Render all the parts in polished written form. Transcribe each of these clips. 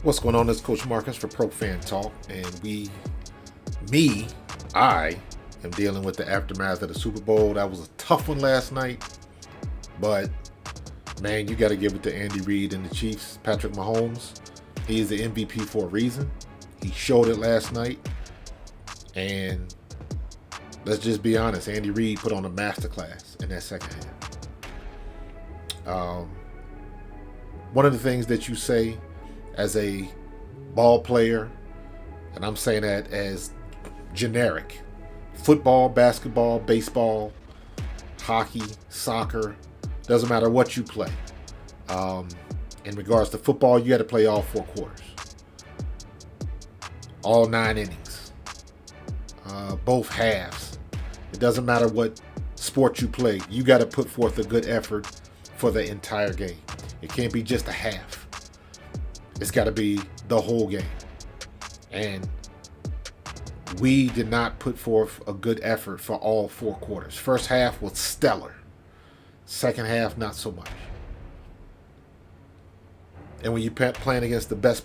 What's going on? This is Coach Marcus for Pro Fan Talk, and I am dealing with the aftermath of the Super Bowl. That was a tough one last night, but man, you got to give it to Andy Reid and the Chiefs. Patrick Mahomes, he is the MVP for a reason. He showed it last night, and let's just be honest, Andy Reid put on a masterclass in that second half. One of the things that you say as a ball player, and I'm saying that as generic, football, basketball, baseball, hockey, soccer, doesn't matter what you play. In regards to football, you got to play all 4 quarters, all 9 innings, both halves. It doesn't matter what sport you play, you got to put forth a good effort for the entire game. It can't be just a half. It's got to be the whole game. And we did not put forth a good effort for all 4 quarters. First half was stellar. Second half, not so much. And when you're playing against the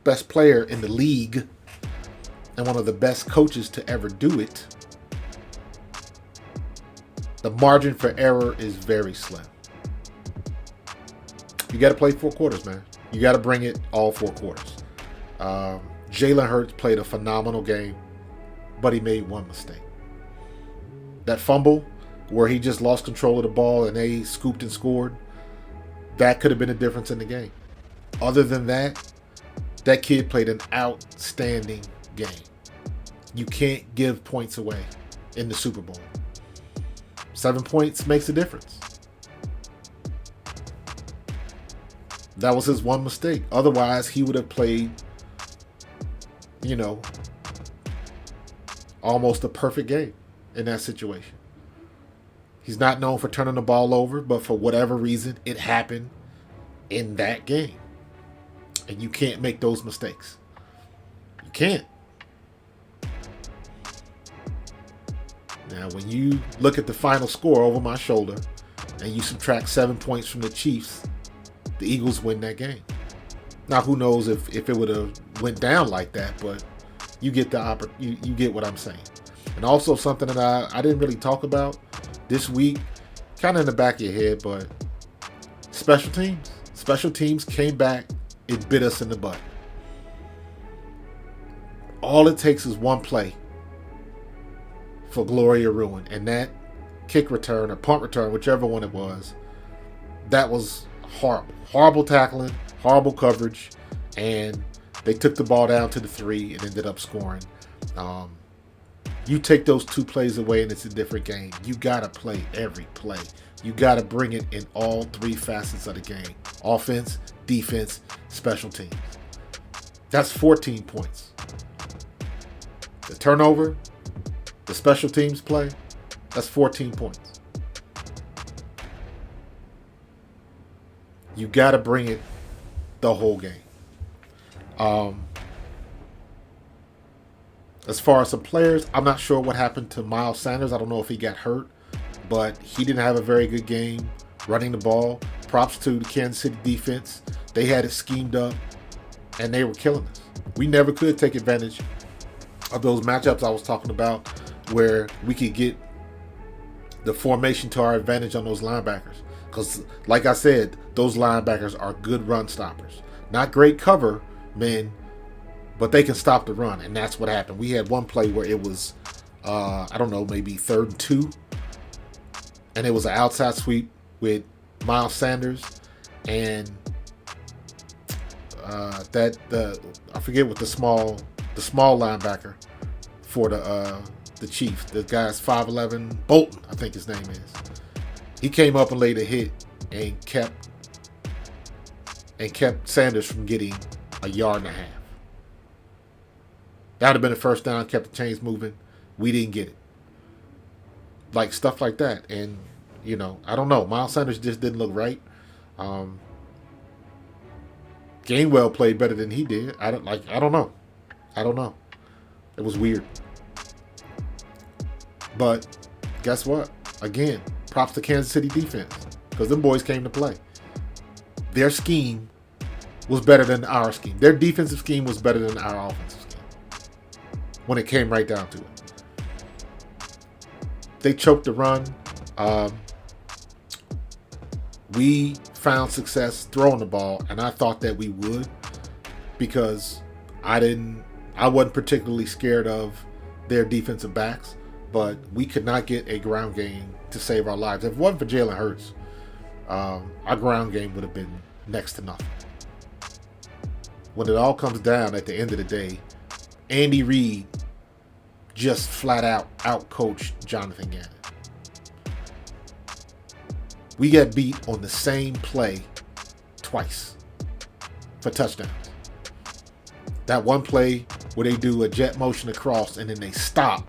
best player in the league and one of the best coaches to ever do it, the margin for error is very slim. You got to play 4 quarters, man. You got to bring it all 4 quarters. Jalen Hurts played a phenomenal game, but he made one mistake. That fumble where he just lost control of the ball and they scooped and scored, that could have been a difference in the game. Other than that, that kid played an outstanding game. You can't give points away in the Super Bowl. 7 points makes a difference. That was his one mistake. Otherwise, he would have played, almost a perfect game in that situation. He's not known for turning the ball over, but for whatever reason, it happened in that game. And you can't make those mistakes. You can't. Now, when you look at the final score over my shoulder and you subtract 7 points from the Chiefs, the Eagles win that game. Now, who knows if it would have went down like that, but you get you get what I'm saying. And also something that I didn't really talk about this week, kind of in the back of your head, but special teams. Special teams came back and bit us in the butt. All it takes is one play for glory or ruin, and that kick return or punt return, whichever one it was, that was horrible tackling, horrible coverage, and they took the ball down to the 3 and ended up scoring. You take those 2 plays away and it's a different game. You gotta play every play. You gotta bring it in all 3 facets of the game: offense, defense, special teams. That's 14 points. The turnover, the special teams play, that's 14 points. You got to bring it the whole game. As far as some players, I'm not sure what happened to Miles Sanders. I don't know if he got hurt, but he didn't have a very good game running the ball. Props to the Kansas City defense. They had it schemed up, and they were killing us. We never could take advantage of those matchups I was talking about where we could get the formation to our advantage on those linebackers. Because, like I said, those linebackers are good run stoppers. Not great cover men, but they can stop the run, and that's what happened. We had one play where it was, maybe 3rd and 2, and it was an outside sweep with Miles Sanders and I forget what the small linebacker for the Chiefs. The guy's 5'11", Bolton, I think his name is. He came up and laid a hit and kept Sanders from getting a 1.5 yards. That would have been a first down, kept the chains moving. We didn't get it. Like stuff like that. And, I don't know. Miles Sanders just didn't look right. Gainwell played better than he did. I don't know. It was weird. But guess what? Again, props to Kansas City defense, because them boys came to play. Their scheme was better than our scheme. Their defensive scheme was better than our offensive scheme when it came right down to it. They choked the run. We found success throwing the ball, and I thought that we would, because I wasn't particularly scared of their defensive backs, but we could not get a ground game to save our lives. If it wasn't for Jalen Hurts, our ground game would have been next to nothing. When it all comes down at the end of the day, Andy Reid just flat out coached Jonathan Gannon. We got beat on the same play twice for touchdowns. That one play where they do a jet motion across and then they stop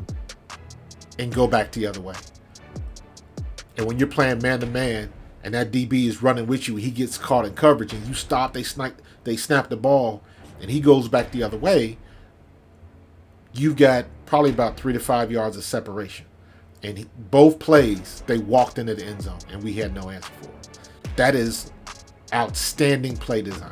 and go back the other way. And when you're playing man-to-man and that DB is running with you, he gets caught in coverage and you stop, they snap the ball, and he goes back the other way, you've got probably about 3 to 5 yards of separation. And both plays, they walked into the end zone, and we had no answer for it. That is outstanding play design.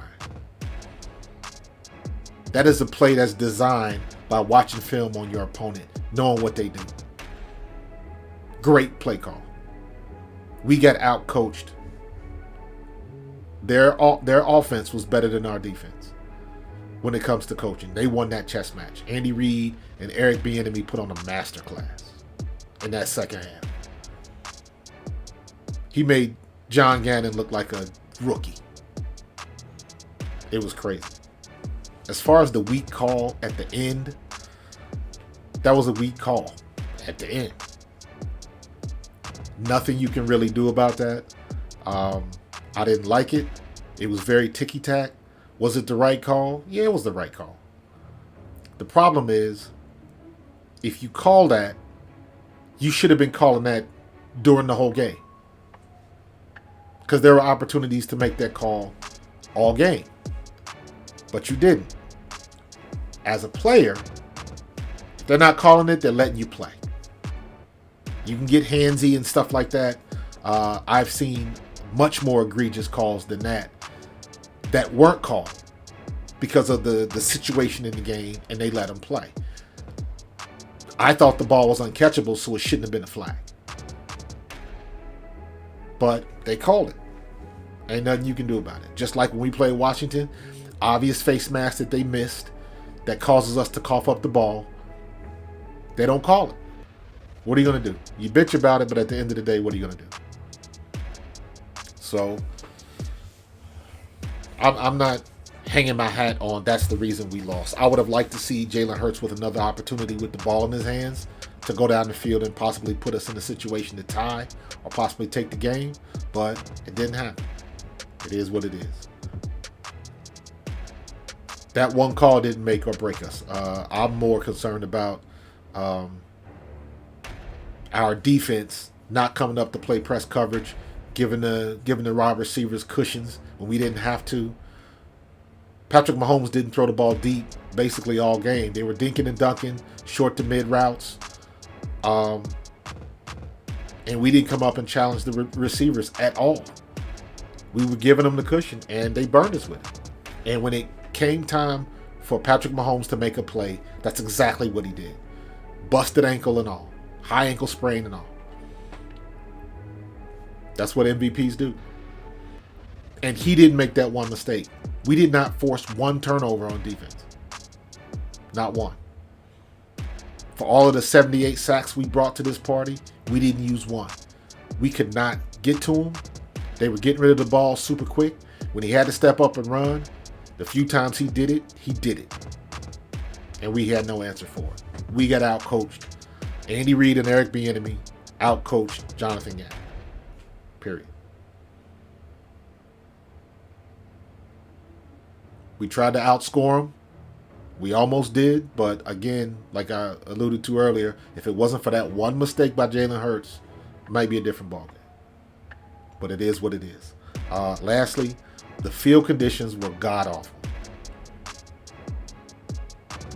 That is a play that's designed by watching film on your opponent, knowing what they do. Great play call. We got out-coached. Their offense was better than our defense when it comes to coaching. They won that chess match. Andy Reid and Eric Bieniemy put on a masterclass in that second half. He made John Gannon look like a rookie. It was crazy. As far as the weak call at the end, that was a weak call at the end. Nothing you can really do about that. I didn't like it. It was very ticky-tack. Was it the right call? Yeah, it was the right call. The problem is, if you call that, you should have been calling that during the whole game. Because there were opportunities to make that call all game. But you didn't. As a player, if they're not calling it, they're letting you play. You can get handsy and stuff like that. I've seen much more egregious calls than that weren't called because of the situation in the game, and they let them play. I thought the ball was uncatchable, so it shouldn't have been a flag. But they called it. Ain't nothing you can do about it. Just like when we played Washington, obvious face mask that they missed that causes us to cough up the ball. They don't call it. What are you going to do? You bitch about it, but at the end of the day, what are you going to do? So, I'm not hanging my hat on that's the reason we lost. I would have liked to see Jalen Hurts with another opportunity with the ball in his hands to go down the field and possibly put us in a situation to tie or possibly take the game, but it didn't happen. It is what it is. That one call didn't make or break us. I'm more concerned about our defense not coming up to play press coverage, giving the wide receivers cushions when we didn't have to. Patrick Mahomes didn't throw the ball deep basically all game. They were dinking and dunking, short to mid routes. And we didn't come up and challenge the receivers at all. We were giving them the cushion, and they burned us with it. And when it came time for Patrick Mahomes to make a play, that's exactly what he did. Busted ankle and all. High ankle sprain and all. That's what MVPs do. And he didn't make that one mistake. We did not force one turnover on defense. Not one. For all of the 78 sacks we brought to this party, we didn't use one. We could not get to him. They were getting rid of the ball super quick. When he had to step up and run, the few times he did it, he did it. And we had no answer for it. We got out-coached. Andy Reid and Eric Bieniemy out-coached Jonathan Gannon. Period. We tried to outscore him. We almost did, but again, like I alluded to earlier, if it wasn't for that one mistake by Jalen Hurts, it might be a different ballgame. But it is what it is. Lastly, the field conditions were god-awful.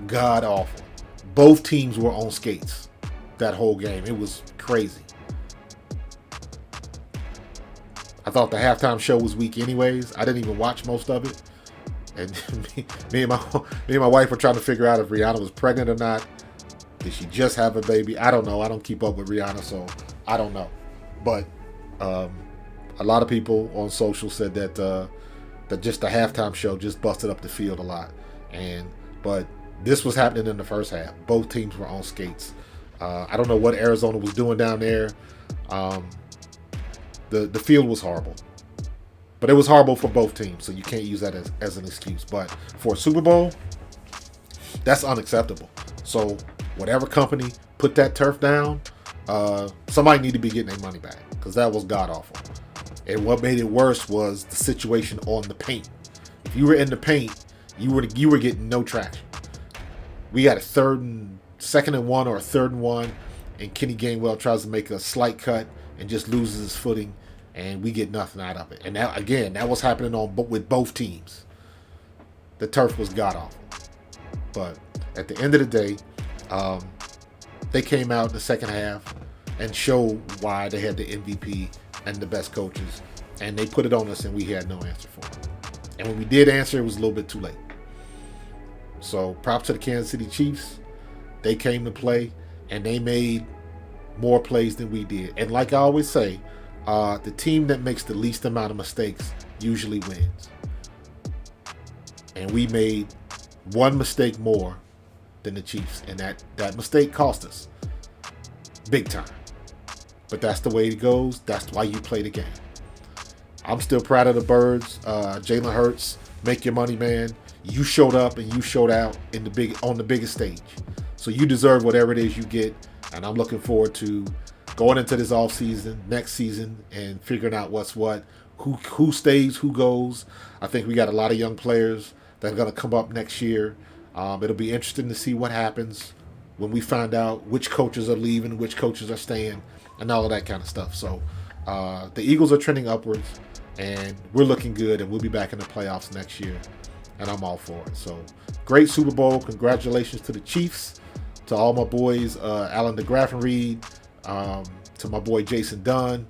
God-awful. Both teams were on skates that whole game. It was crazy. I thought the halftime show was weak anyways. I didn't even watch most of it. And me and my wife were trying to figure out if Rihanna was pregnant or not. Did she just have a baby? I don't know. I don't keep up with Rihanna, so I don't know. But a lot of people on social said that just the halftime show just busted up the field a lot. But this was happening in the first half. Both teams were on skates. I don't know what Arizona was doing down there. The field was horrible. But it was horrible for both teams, so you can't use that as an excuse. But for a Super Bowl, that's unacceptable. So whatever company put that turf down, somebody need to be getting their money back, because that was god awful. And what made it worse was the situation on the paint. If you were in the paint, you were getting no traction. We got a second and one or a third and one, and Kenny Gainwell tries to make a slight cut and just loses his footing, and we get nothing out of it. And that was happening with both teams. The turf was god awful. But at the end of the day, they came out in the second half and showed why they had the MVP and the best coaches, and they put it on us, and we had no answer for it. And when we did answer, it was a little bit too late. So props to the Kansas City Chiefs. They came to play, and they made more plays than we did. And like I always say, the team that makes the least amount of mistakes usually wins. And we made one mistake more than the Chiefs, and that mistake cost us big time. But that's the way it goes. That's why you play the game. I'm still proud of the Birds. Jalen Hurts, make your money, man. You showed up and you showed out on the biggest stage. So you deserve whatever it is you get. And I'm looking forward to going into this offseason, next season, and figuring out what's what, who stays, who goes. I think we got a lot of young players that are going to come up next year. It'll be interesting to see what happens when we find out which coaches are leaving, which coaches are staying, and all of that kind of stuff. So the Eagles are trending upwards, and we're looking good, and we'll be back in the playoffs next year, and I'm all for it. So great Super Bowl. Congratulations to the Chiefs, to all my boys, Alan DeGraff and Reid, to my boy Jason Dunn,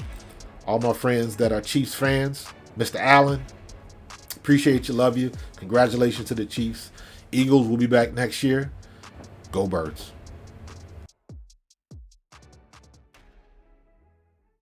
all my friends that are Chiefs fans, Mr. Allen, appreciate you, love you. Congratulations to the Chiefs. Eagles will be back next year. Go Birds.